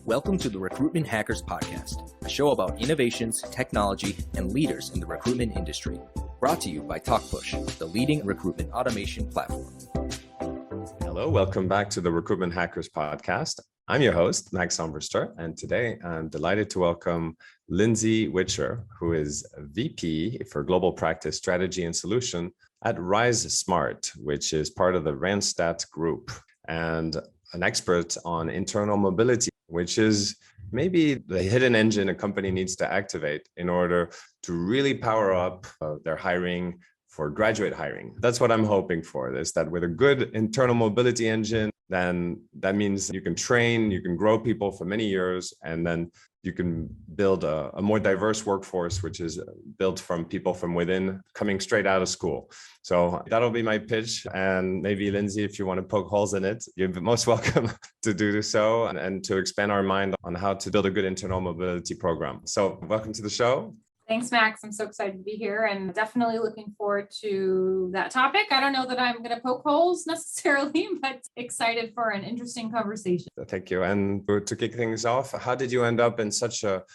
Welcome to the Recruitment Hackers Podcast, a show about innovations, technology, and leaders in the recruitment industry. Brought to you by TalkPush, the leading recruitment automation platform. Hello, welcome back to the Recruitment Hackers Podcast. I'm your host, Max Somberster, and today I'm delighted to welcome Lindsay Witcher, who is VP for Global Practice Strategy and Solution at RiseSmart, which is part of the Randstad group, and an expert on internal mobility, which is maybe the hidden engine a company needs to activate in order to really power up their hiring for graduate hiring. That's what I'm hoping for, is that with a good internal mobility engine, then that means you can train, you can grow people for many years, and then you can build a more diverse workforce, which is built from people from within coming straight out of school. So that'll be my pitch. And maybe Lindsay, if you want to poke holes in it, you're most welcome to do so and to expand our mind on how to build a good internal mobility program. So welcome to the show. Thanks, Max. I'm so excited to be here and definitely looking forward to that topic. I don't know that I'm going to poke holes necessarily, but excited for an interesting conversation. Thank you. And to kick things off, how did you end up in such a,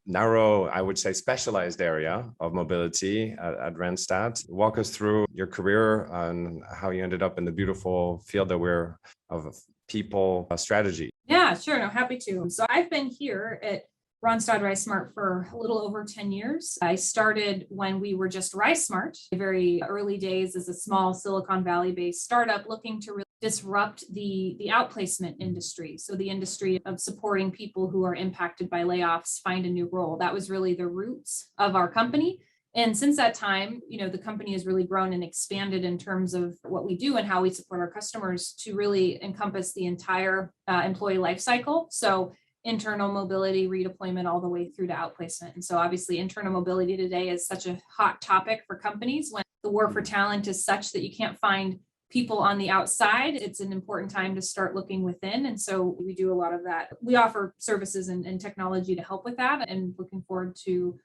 narrow, I would say, specialized area of mobility at Randstad? Walk us through your career and how you ended up in the beautiful field that we're of people strategy. Yeah, sure. No, happy to. So I've been here at Randstad RiseSmart for a little over 10 years. I started when we were just RiseSmart, very early days as a small Silicon Valley-based startup looking to really disrupt the outplacement industry. So the industry of supporting people who are impacted by layoffs find a new role. That was really the roots of our company. And since that time, the company has really grown and expanded in terms of what we do and how we support our customers to really encompass the entire employee life cycle. So internal mobility, redeployment, all the way through to outplacement. And so obviously internal mobility today is such a hot topic for companies when the war for talent is such that you can't find people on the outside. It's an important time to start looking within. And so we do a lot of that. We offer services and technology to help with that, and looking forward to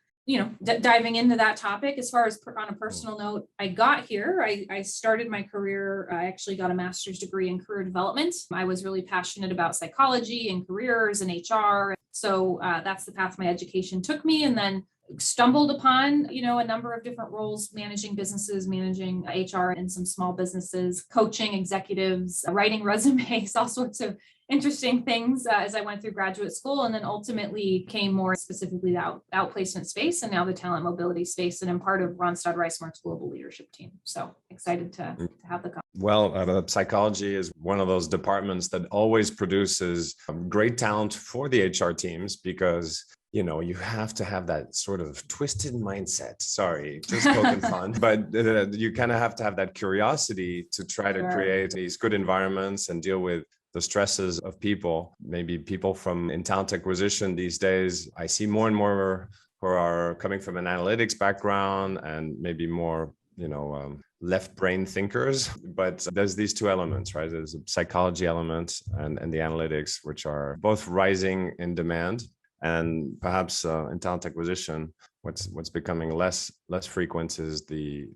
diving into that topic. As far as on a personal note, I got here, I started my career, I actually got a master's degree in career development. I was really passionate about psychology and careers and HR. So that's the path my education took me, and then stumbled upon, a number of different roles, managing businesses, managing HR in some small businesses, coaching executives, writing resumes, all sorts of interesting things as I went through graduate school, and then ultimately came more specifically the outplacement space and now the talent mobility space. And I'm part of Randstad RiseSmart's global leadership team. So excited to have the conversation. Well, psychology is one of those departments that always produces great talent for the HR teams because you have to have that sort of twisted mindset. Sorry, just poking fun. But you kind of have to have that curiosity to try to create these good environments and deal with the stresses of people. Maybe people in talent acquisition these days, I see more and more who are coming from an analytics background and maybe more, left brain thinkers. But there's these two elements, right? There's a psychology element and the analytics, which are both rising in demand. And perhaps in talent acquisition, what's becoming less frequent is the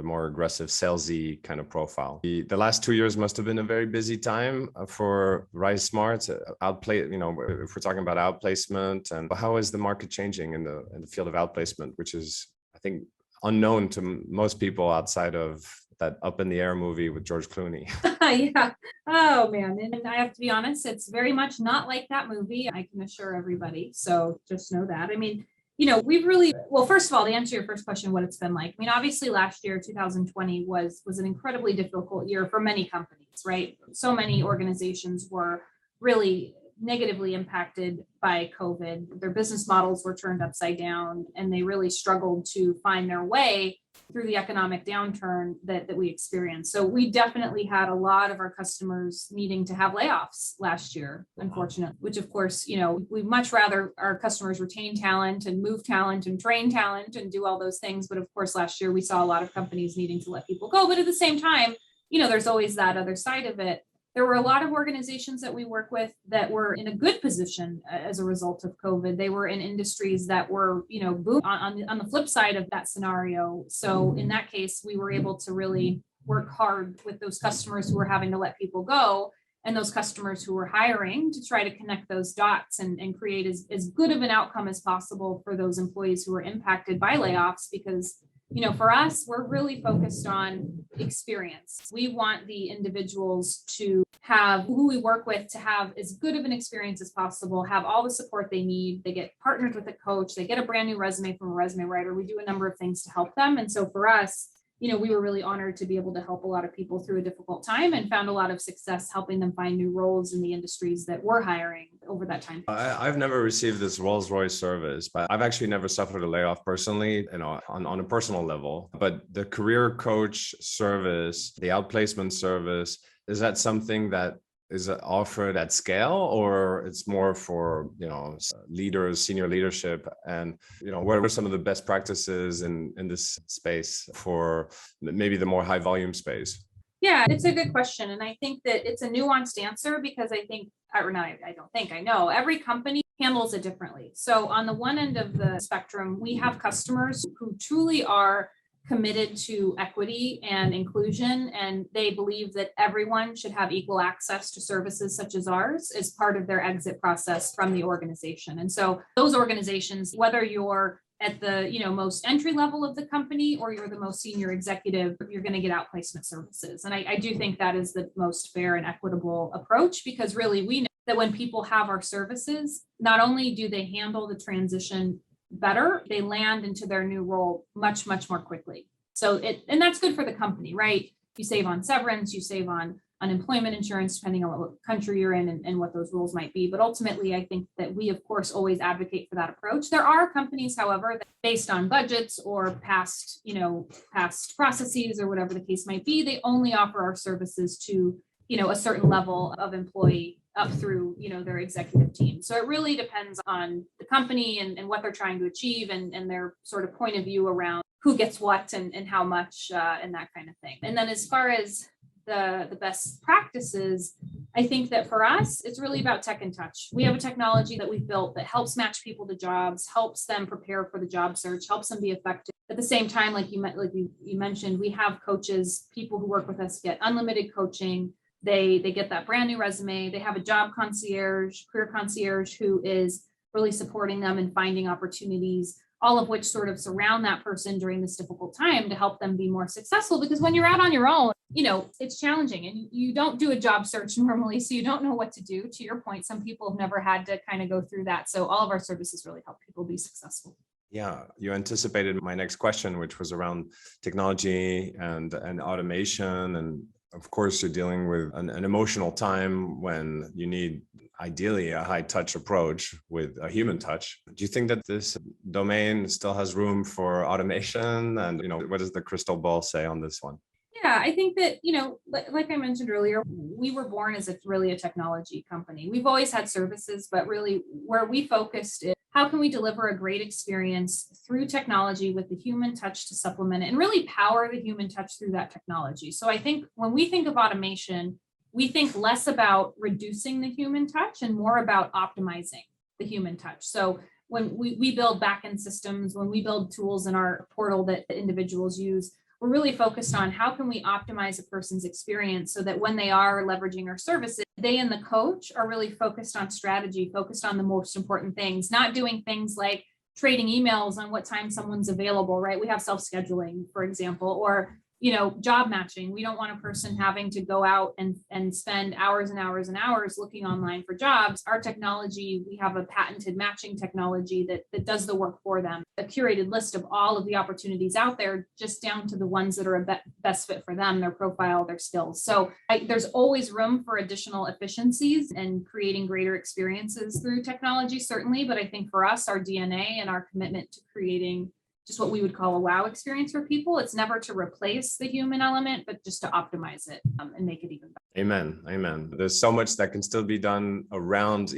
more aggressive salesy kind of profile. The last 2 years must have been a very busy time for RiseSmart. If we're talking about outplacement, and how is the market changing in the field of outplacement, which is, I think, unknown to most people outside of that Up in the Air movie with George Clooney. Yeah. Oh, man. And I have to be honest, it's very much not like that movie. I can assure everybody. So just know that. I mean, we've really, well, first of all, to answer your first question, what it's been like. I mean, obviously last year, 2020 was an incredibly difficult year for many companies, right? So many organizations were really negatively impacted by COVID. Their business models were turned upside down, and they really struggled to find their way through the economic downturn that we experienced. So we definitely had a lot of our customers needing to have layoffs last year, unfortunately, which of course, we much rather our customers retain talent and move talent and train talent and do all those things. But of course, last year we saw a lot of companies needing to let people go. But at the same time, there's always that other side of it. There were a lot of organizations that we work with that were in a good position as a result of COVID. They were in industries that were, boom on the flip side of that scenario. So in that case, we were able to really work hard with those customers who were having to let people go and those customers who were hiring to try to connect those dots and create as good of an outcome as possible for those employees who were impacted by layoffs. Because, for us, we're really focused on experience. We want the individuals to have, who we work with, to have as good of an experience as possible, have all the support they need. They get partnered with a coach, they get a brand new resume from a resume writer. We do a number of things to help them. And so for us, we were really honored to be able to help a lot of people through a difficult time and found a lot of success helping them find new roles in the industries that we're hiring over that time. I've never received this Rolls-Royce service, but I've actually never suffered a layoff personally, on a personal level. But the career coach service, the outplacement service, is that something that is offered at scale, or it's more for, leaders, senior leadership? And, what are some of the best practices in this space for maybe the more high volume space? Yeah, it's a good question. And I think that it's a nuanced answer because I know every company handles it differently. So on the one end of the spectrum, we have customers who truly are committed to equity and inclusion, and they believe that everyone should have equal access to services such as ours as part of their exit process from the organization. And so those organizations, whether you're at the most entry level of the company or you're the most senior executive, you're going to get outplacement services. And I do think that is the most fair and equitable approach, because really we know that when people have our services, not only do they handle the transition better, they land into their new role much, much more quickly. And that's good for the company, right? You save on severance, you save on unemployment insurance, depending on what country you're in and what those rules might be. But ultimately, I think that we, of course, always advocate for that approach. There are companies, however, that based on budgets or past processes or whatever the case might be, they only offer our services to, a certain level of employee up through, their executive team. So it really depends on the company and what they're trying to achieve and their sort of point of view around who gets what and how much and that kind of thing. And then as far as the best practices, I think that for us, it's really about tech and touch. We have a technology that we've built that helps match people to jobs, helps them prepare for the job search, helps them be effective. At the same time, like you mentioned, we have coaches, people who work with us get unlimited coaching. They get that brand new resume. They have a job concierge, career concierge, who is really supporting them and finding opportunities, all of which sort of surround that person during this difficult time to help them be more successful. Because when you're out on your own, it's challenging and you don't do a job search normally, so you don't know what to do. To your point, some people have never had to kind of go through that. So all of our services really help people be successful. Yeah, you anticipated my next question, which was around technology and automation. And of course, you're dealing with an emotional time when you need ideally a high touch approach with a human touch. Do you think that this domain still has room for automation? And, what does the crystal ball say on this one? Yeah, I think that, like I mentioned earlier, we were born as really a technology company. We've always had services, but really where we focused is how can we deliver a great experience through technology with the human touch to supplement it and really power the human touch through that technology. So I think when we think of automation, we think less about reducing the human touch and more about optimizing the human touch. So when we build backend systems, when we build tools in our portal that the individuals use, we're really focused on how can we optimize a person's experience so that when they are leveraging our services, they and the coach are really focused on strategy, focused on the most important things, not doing things like trading emails on what time someone's available, right? We have self-scheduling, for example, or job matching. We don't want a person having to go out and spend hours and hours and hours looking online for jobs. Our technology, we have a patented matching technology that does the work for them, a curated list of all of the opportunities out there, just down to the ones that are a best fit for them, their profile, their skills. So there's always room for additional efficiencies and creating greater experiences through technology, certainly. But I think for us, our DNA and our commitment to creating just what we would call a wow experience for people. It's never to replace the human element, but just to optimize it and make it even better. Amen. Amen. There's so much that can still be done around,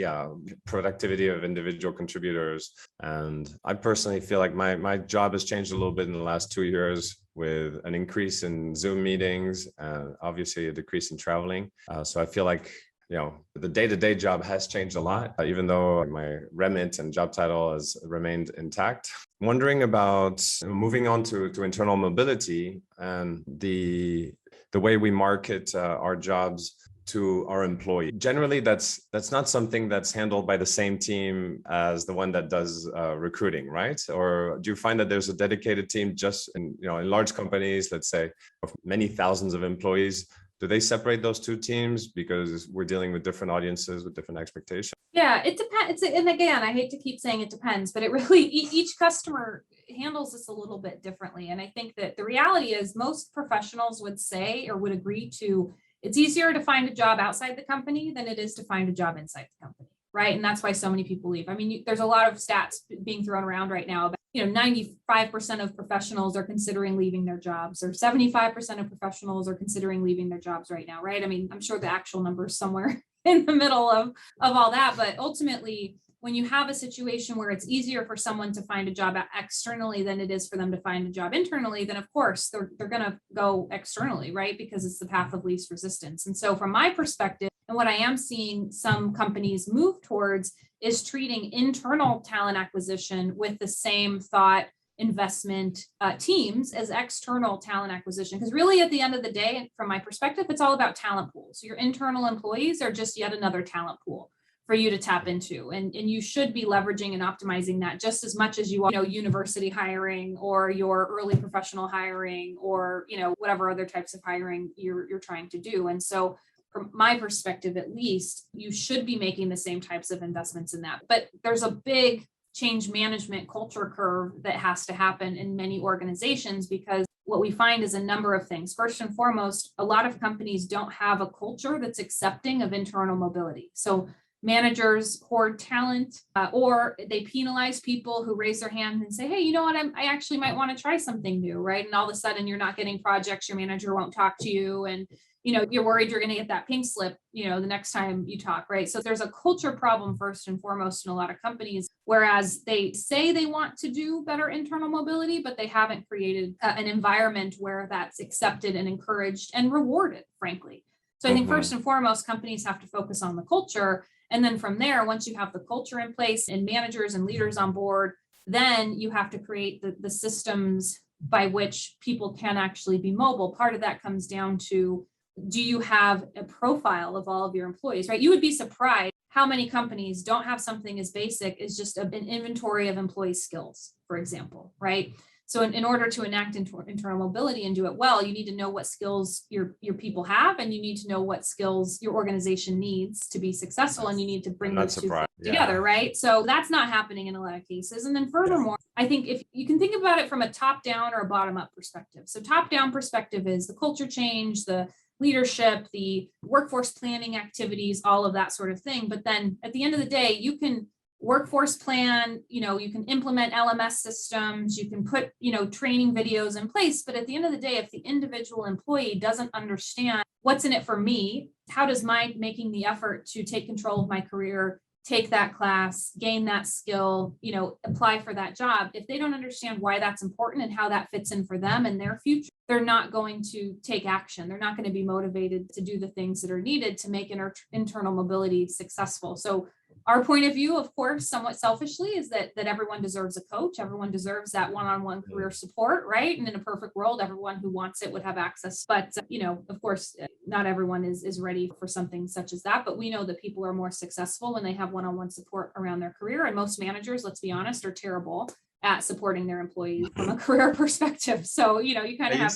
productivity of individual contributors. And I personally feel like my job has changed a little bit in the last 2 years with an increase in Zoom meetings and obviously a decrease in traveling. So I feel like the day-to-day job has changed a lot, even though my remit and job title has remained intact. Wondering about moving on to internal mobility and the way we market our jobs to our employee. Generally, that's not something that's handled by the same team as the one that does recruiting, right? Or do you find that there's a dedicated team just in large companies, let's say, of many thousands of employees? Do they separate those two teams because we're dealing with different audiences with different expectations? Yeah, it depends. And again, I hate to keep saying it depends, but it really, each customer handles this a little bit differently. And I think that the reality is most professionals would say or would agree to, it's easier to find a job outside the company than it is to find a job inside the company, right? And that's why so many people leave. I mean, there's a lot of stats being thrown around right now about 95% of professionals are considering leaving their jobs, or 75% of professionals are considering leaving their jobs right now, right? I mean, I'm sure the actual number is somewhere in the middle of all that, but ultimately, when you have a situation where it's easier for someone to find a job externally than it is for them to find a job internally, then of course they're going to go externally, right? Because it's the path of least resistance. And so from my perspective, and what I am seeing some companies move towards is treating internal talent acquisition with the same thought investment teams as external talent acquisition. Because really at the end of the day, from my perspective, it's all about talent pools. So your internal employees are just yet another talent pool for you to tap into. And you should be leveraging and optimizing that just as much as you are, university hiring or your early professional hiring or, whatever other types of hiring you're trying to do. And so from my perspective, at least, you should be making the same types of investments in that. But there's a big change management culture curve that has to happen in many organizations, because what we find is a number of things. First and foremost, a lot of companies don't have a culture that's accepting of internal mobility. So managers hoard talent, or they penalize people who raise their hand and say, hey, you know what, I actually might want to try something new, right? And all of a sudden you're not getting projects, your manager won't talk to you, and you're worried you're going to get that pink slip, the next time you talk, right? So there's a culture problem first and foremost in a lot of companies, whereas they say they want to do better internal mobility, but they haven't created an environment where that's accepted and encouraged and rewarded, frankly. So I think first and foremost, companies have to focus on the culture. And then from there, once you have the culture in place and managers and leaders on board, then you have to create the systems by which people can actually be mobile. Part of that comes down to, do you have a profile of all of your employees, right? You would be surprised how many companies don't have something as basic as just an inventory of employee skills, for example, right? So in order to enact internal mobility and do it well, you need to know what skills your people have, and you need to know what skills your organization needs to be successful, and you need to bring those two things together, right? So that's not happening in a lot of cases. And then furthermore, I think if you can think about it from a top-down or a bottom-up perspective. So top-down perspective is the culture change, the leadership, the workforce planning activities, all of that sort of thing. But then at the end of the day, you can workforce plan, you can implement LMS systems, you can put, training videos in place. But at the end of the day, if the individual employee doesn't understand what's in it for me, how does my making the effort to take control of my career, take that class, gain that skill, apply for that job, if they don't understand why that's important and how that fits in for them and their future, they're not going to take action. They're not going to be motivated to do the things that are needed to make internal mobility successful. So our point of view, of course, somewhat selfishly, is that everyone deserves a coach. Everyone deserves that one-on-one career support, right? And in a perfect world, everyone who wants it would have access. But, of course, not everyone is ready for something such as that. But we know that people are more successful when they have one-on-one support around their career. And most managers, let's be honest, are terrible at supporting their employees from a career perspective. So, you kind of have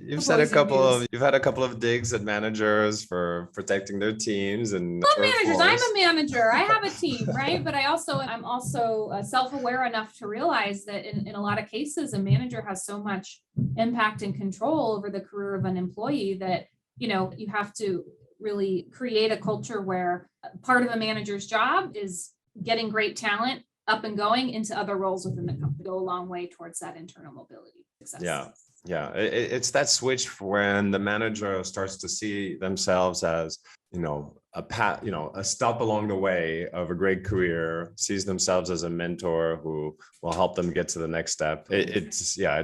you've had a couple of digs at managers for protecting their teams and managers. I'm a manager. I have a team, right? But I'm also self-aware enough to realize that in a lot of cases, a manager has so much impact and control over the career of an employee that, you have to really create a culture where part of a manager's job is getting great talent up and going into other roles within the company, go a long way towards that internal mobility success. Yeah. It's that switch when the manager starts to see themselves as, a stop along the way of a great career, sees themselves as a mentor who will help them get to the next step. It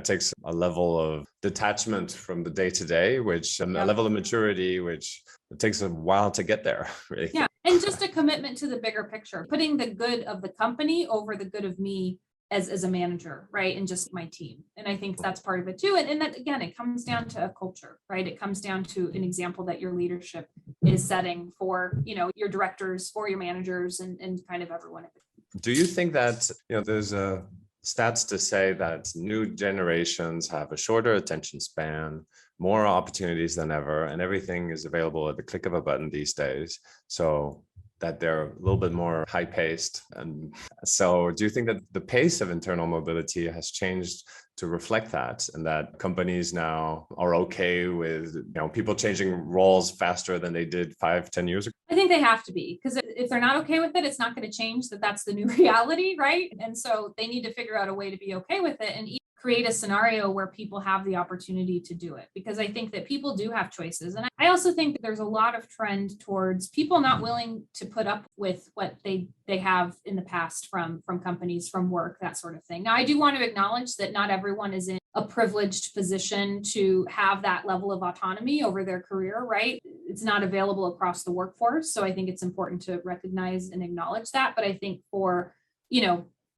takes a level of detachment from the day to day, a level of maturity, which it takes a while to get there, really. Yeah. And just a commitment to the bigger picture, putting the good of the company over the good of me as a manager, right? And just my team. And I think that's part of it too. And that, again, it comes down to a culture, right? It comes down to an example that your leadership is setting for, your directors, for your managers, and kind of everyone. Do you think that, there's stats to say that new generations have a shorter attention span, more opportunities than ever, and everything is available at the click of a button these days? So that they're a little bit more high paced. And so do you think that the pace of internal mobility has changed to reflect that, and that companies now are okay with, people changing roles faster than they did 5-10 years ago? I think they have to be, because if they're not okay with it, it's not going to change that's the new reality, right? And so they need to figure out a way to be okay with it and create a scenario where people have the opportunity to do it, because I think that people do have choices. And I also think that there's a lot of trend towards people not willing to put up with what they have in the past from companies, from work, that sort of thing. Now, I do want to acknowledge that not everyone is in a privileged position to have that level of autonomy over their career, right? It's not available across the workforce. So I think it's important to recognize and acknowledge that. But I think for,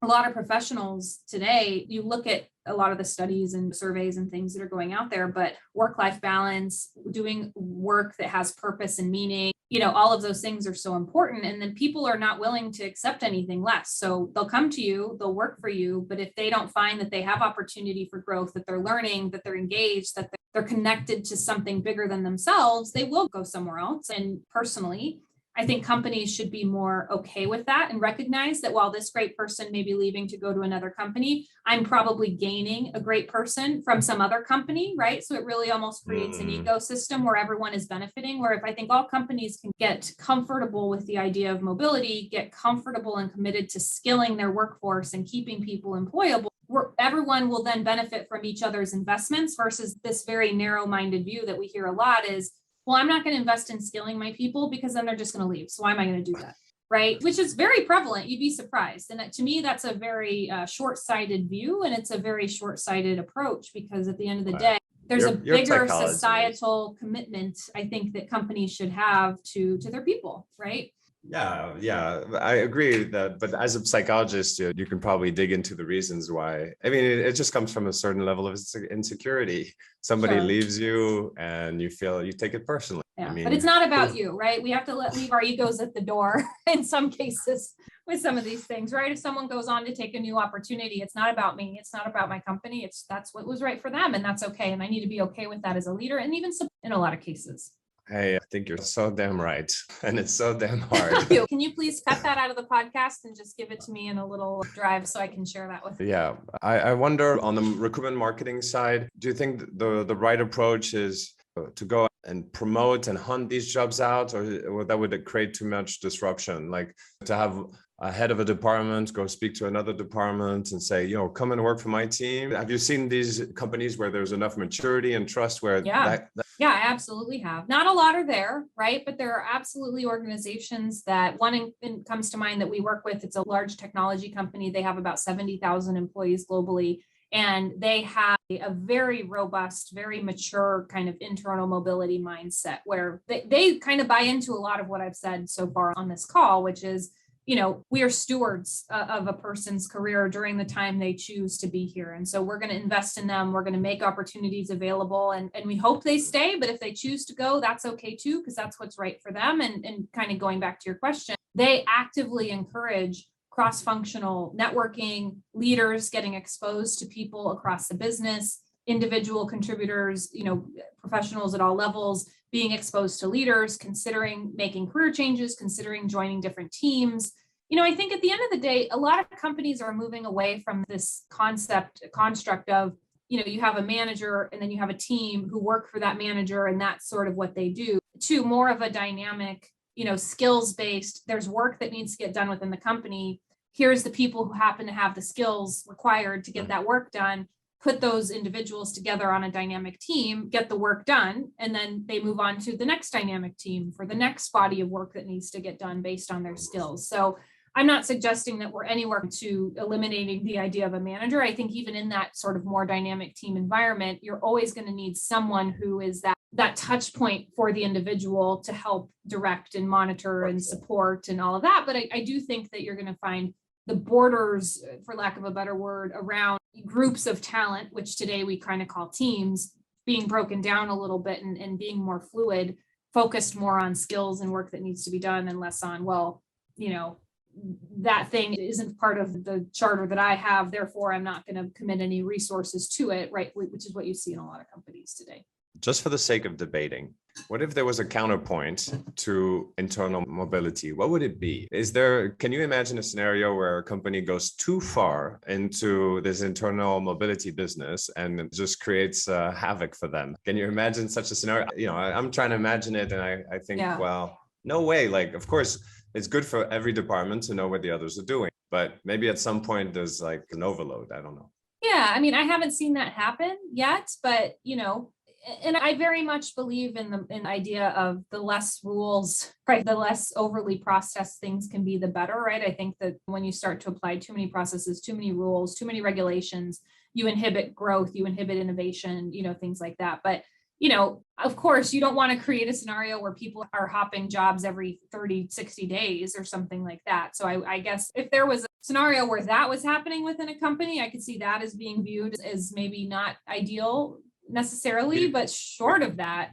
a lot of professionals today, you look at a lot of the studies and surveys and things that are going out there, but work-life balance, doing work that has purpose and meaning, all of those things are so important. And then people are not willing to accept anything less. So they'll come to you, they'll work for you, but if they don't find that they have opportunity for growth, that they're learning, that they're engaged, that they're connected to something bigger than themselves, they will go somewhere else. And personally, I think companies should be more okay with that and recognize that while this great person may be leaving to go to another company, I'm probably gaining a great person from some other company, right? So it really almost creates an ecosystem where everyone is benefiting, where if I think all companies can get comfortable with the idea of mobility, get comfortable and committed to skilling their workforce and keeping people employable, everyone will then benefit from each other's investments, versus this very narrow-minded view that we hear a lot is, well, I'm not going to invest in skilling my people because then they're just going to leave. So why am I going to do that? Right? Which is very prevalent. You'd be surprised. And to me, that's a very short-sighted view. And it's a very short-sighted approach, because at the end of the day, there's a bigger societal commitment, I think, that companies should have to their people, right? Yeah, I agree that, but as a psychologist, you can probably dig into the reasons why. I mean, it just comes from a certain level of insecurity. Somebody leaves you and you feel you take it personally. Yeah, but it's not about you, right? We have to leave our egos at the door in some cases with some of these things, right? If someone goes on to take a new opportunity, it's not about me. It's not about my company. That's what was right for them. And that's okay. And I need to be okay with that as a leader, and even in a lot of cases. Hey, I think you're so damn right. And it's so damn hard. Can you please cut that out of the podcast and just give it to me in a little drive so I can share that with you? Yeah. I wonder, on the recruitment marketing side, do you think the right approach is to go and promote and hunt these jobs out, or that would create too much disruption? Like to have a head of a department go speak to another department and say, come and work for my team. Have you seen these companies where there's enough maturity and trust where Yeah, I absolutely have. Not a lot are there, right? But there are absolutely organizations that one comes to mind that we work with. It's a large technology company. They have about 70,000 employees globally. And they have a very robust, very mature kind of internal mobility mindset where they kind of buy into a lot of what I've said so far on this call, which is, we are stewards of a person's career during the time they choose to be here. And so we're going to invest in them. We're going to make opportunities available, and we hope they stay. But if they choose to go, that's okay too, because that's what's right for them. And kind of going back to your question, they actively encourage cross-functional networking, leaders getting exposed to people across the business, individual contributors, professionals at all levels being exposed to leaders, considering making career changes, considering joining different teams. I think at the end of the day, a lot of companies are moving away from this construct of, you have a manager and then you have a team who work for that manager, and that's sort of what they do, to more of a dynamic, skills-based. There's work that needs to get done within the company. Here's the people who happen to have the skills required to get that work done. Put those individuals together on a dynamic team, get the work done, and then they move on to the next dynamic team for the next body of work that needs to get done based on their skills. So I'm not suggesting that we're anywhere to eliminating the idea of a manager. I think even in that sort of more dynamic team environment, you're always going to need someone who is that touch point for the individual to help direct and monitor and support and all of that. But I do think that you're going to find the borders, for lack of a better word, around groups of talent, which today we kind of call teams, being broken down a little bit and being more fluid. focused more on skills and work that needs to be done and less on, well, that thing isn't part of the charter that I have, therefore I'm not going to commit any resources to it, right? Which is what you see in a lot of companies today. Just for the sake of debating, what if there was a counterpoint to internal mobility? What would it be? Can you imagine a scenario where a company goes too far into this internal mobility business and it just creates havoc for them? Can you imagine such a scenario? I'm trying to imagine it, and I think, well, no way. Like, of course, it's good for every department to know what the others are doing, but maybe at some point there's like an overload. I don't know. Yeah, I mean, I haven't seen that happen yet, but and I very much believe in the idea of the less rules, right? The less overly processed things can be, the better, right? I think that when you start to apply too many processes, too many rules, too many regulations, you inhibit growth, you inhibit innovation, things like that. But of course, you don't want to create a scenario where people are hopping jobs every 30, 60 days or something like that. So I guess if there was a scenario where that was happening within a company, I could see that as being viewed as maybe not ideal necessarily, but short of that,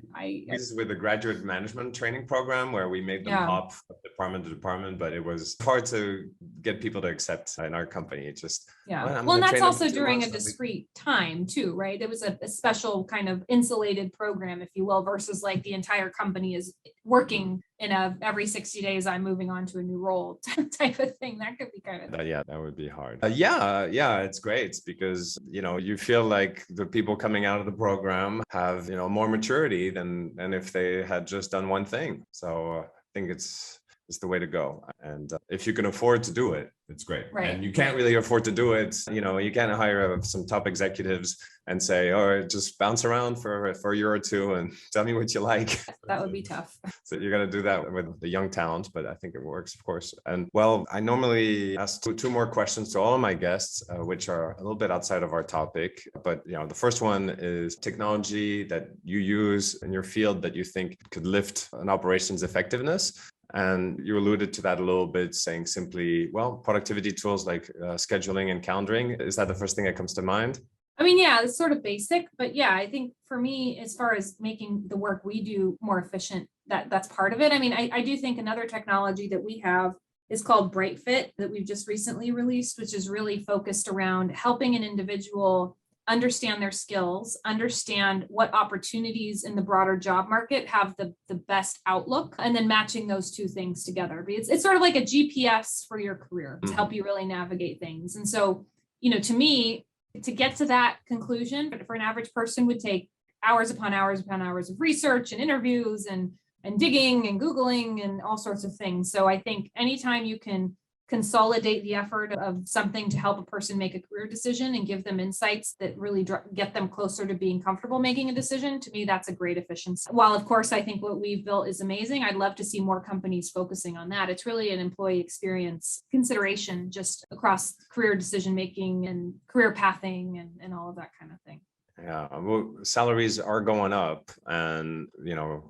This is with the graduate management training program where we made them hop department to department, but it was hard to get people to accept in our company. It just well, and that's also during a discrete time too, right? It was a special kind of insulated program, if you will, versus like the entire company is working in every 60 days I'm moving on to a new role type of thing. That could be kind of that would be hard. It's great because you feel like the people coming out of the program have more maturity than if they had just done one thing. So I think it's the way to go. And if you can afford to do it, it's great. Right. And you can't really afford to do it. You can't hire some top executives and say, just bounce around for a year or two and tell me what you like. That would be tough. So you're going to do that with the young talent, but I think it works, of course. And well, I normally ask two more questions to all of my guests, which are a little bit outside of our topic. But the first one is technology that you use in your field that you think could lift an operations effectiveness. And you alluded to that a little bit, saying simply, well, productivity tools like scheduling and calendaring. Is that the first thing that comes to mind? I mean, yeah, it's sort of basic, but I think for me, as far as making the work we do more efficient, that's part of it. I mean, I do think another technology that we have is called BrightFit that we've just recently released, which is really focused around helping an individual understand their skills, understand what opportunities in the broader job market have the best outlook, and then matching those two things together. It's sort of like a GPS for your career to help you really navigate things. And so, to me, to get to that conclusion, but for an average person would take hours upon hours upon hours of research and interviews and digging and Googling and all sorts of things. So I think anytime you can consolidate the effort of something to help a person make a career decision and give them insights that really get them closer to being comfortable making a decision, to me, that's a great efficiency. While, of course, I think what we've built is amazing, I'd love to see more companies focusing on that. It's really an employee experience consideration just across career decision-making and career pathing and all of that kind of thing. Yeah, well, salaries are going up and,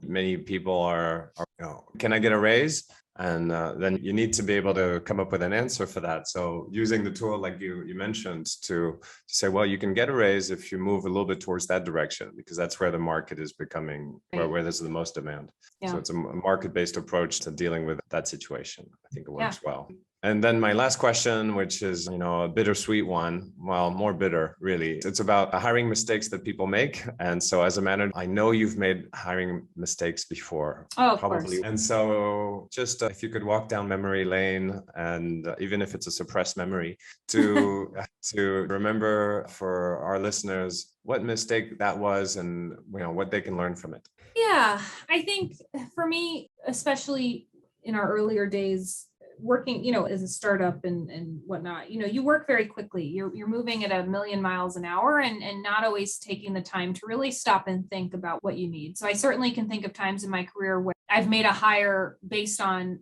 many people are can I get a raise? And then you need to be able to come up with an answer for that. So using the tool like you mentioned to say, well, you can get a raise if you move a little bit towards that direction, because that's where the market is becoming, where there's the most demand. Yeah. So it's a market-based approach to dealing with that situation. I think it works well. And then my last question, which is, a bittersweet one, well, more bitter, really. It's about hiring mistakes that people make. And so as a manager, I know you've made hiring mistakes before. Oh, probably. And so just if you could walk down memory lane, and even if it's a suppressed memory, to remember for our listeners what mistake that was and what they can learn from it. Yeah, I think for me, especially in our earlier days, working, as a startup and whatnot, you work very quickly. You're moving at 1,000,000 miles an hour and not always taking the time to really stop and think about what you need. So I certainly can think of times in my career where I've made a hire based on,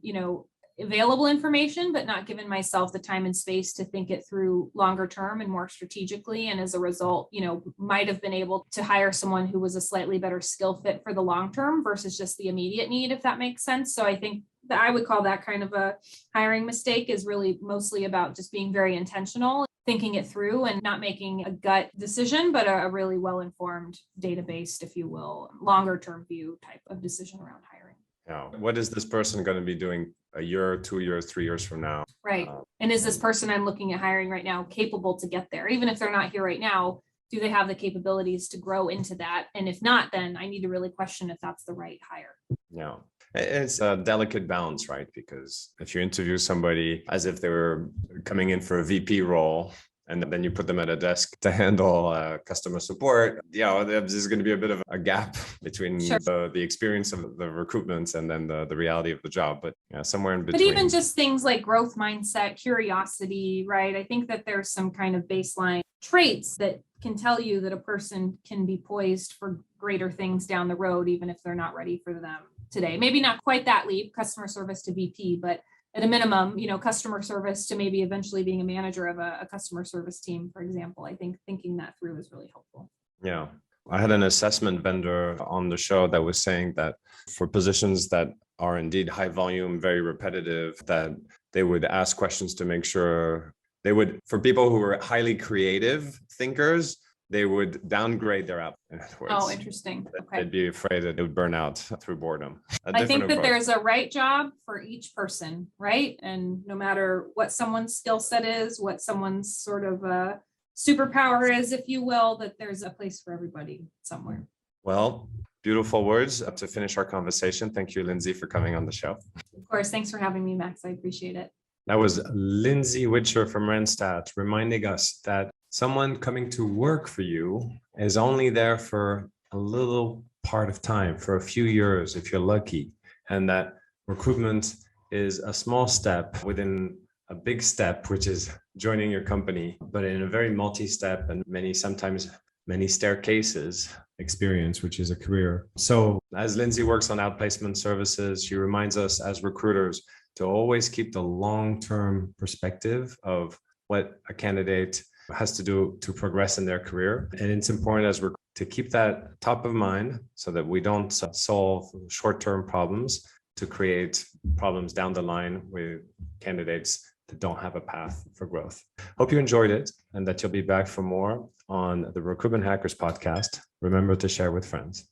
available information, but not given myself the time and space to think it through longer term and more strategically. And as a result, might have been able to hire someone who was a slightly better skill fit for the long term versus just the immediate need, if that makes sense. So I think that I would call that kind of a hiring mistake, is really mostly about just being very intentional thinking it through and not making a gut decision, but a really well-informed, data-based, if you will, longer term view type of decision around hiring. Yeah. What is this person going to be doing a year, 2 years, 3 years from now? Right. And is this person I'm looking at hiring right now capable to get there? Even if they're not here right now, do they have the capabilities to grow into that? And if not, then I need to really question if that's the right hire. Yeah. It's a delicate balance, right? Because if you interview somebody as if they were coming in for a VP role, and then you put them at a desk to handle customer support, there's going to be a bit of a gap between the experience of the recruitment and then the reality of the job. But somewhere in between. But even just things like growth mindset, curiosity, right? I think that there's some kind of baseline traits that can tell you that a person can be poised for greater things down the road, even if they're not ready for them today. Maybe not quite that leap, customer service to VP, but at a minimum, customer service to maybe eventually being a manager of a customer service team, for example. I think thinking that through is really helpful. Yeah. I had an assessment vendor on the show that was saying that for positions that are indeed high volume, very repetitive, that they would ask questions to make sure for people who were highly creative thinkers, they would downgrade their app. Oh, interesting. Okay. They'd be afraid that it would burn out through boredom. I think that there's a right job for each person, right? And no matter what someone's skill set is, what someone's sort of superpower is, if you will, that there's a place for everybody somewhere. Well, beautiful words to finish our conversation. Thank you, Lindsay, for coming on the show. Of course. Thanks for having me, Max. I appreciate it. That was Lindsay Witcher from Randstad, reminding us that someone coming to work for you is only there for a little part of time, for a few years, if you're lucky, and that recruitment is a small step within a big step, which is joining your company, but in a very multi-step and sometimes many staircases experience, which is a career. So as Lindsay works on outplacement services, she reminds us as recruiters to always keep the long-term perspective of what a candidate has to do to progress in their career. And it's important to keep that top of mind so that we don't solve short-term problems to create problems down the line with candidates that don't have a path for growth. Hope you enjoyed it and that you'll be back for more on the Recruitment Hackers Podcast. Remember to share with friends.